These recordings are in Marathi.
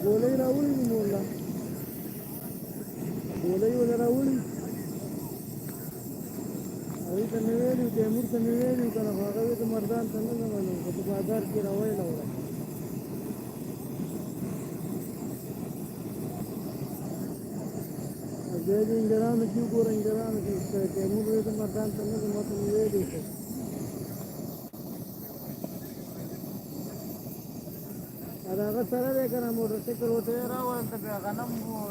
बोलही राहुल नहीं बोलला बोलही वगैरह राहुल अभी तो निवेदी तैमूर से निवेदी करा भागा भी तो मर्दान तंग न मानो तो बाजार की रवाई लगा jadi inggaran क्यों को inggaran की तैमूर में तो मर्दान तंग न मत निवेदी को ada का सारा देखा ना मोटर से करोटे रहा है तो क्या ना वो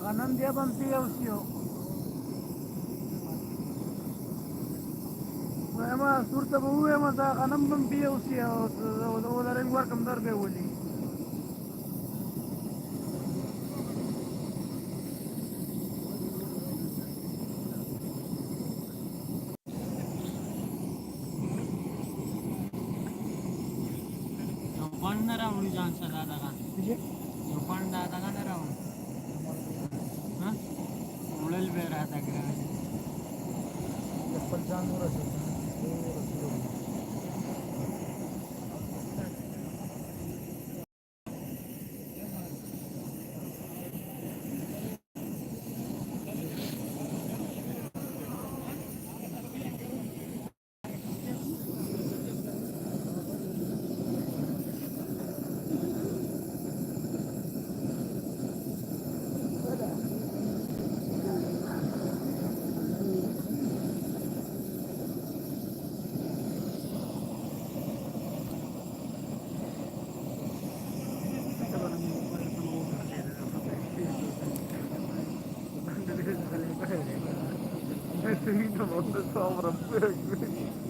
ganam dia bantia usio ema surta bu ema da ganam bantia usio o da ren war kam dar be woli Yopan na raun jan sa dada kan Yopan dada kan raun ha ulal be rata kira चप्पल जानवर असेल Este vino, ¿dónde sobra?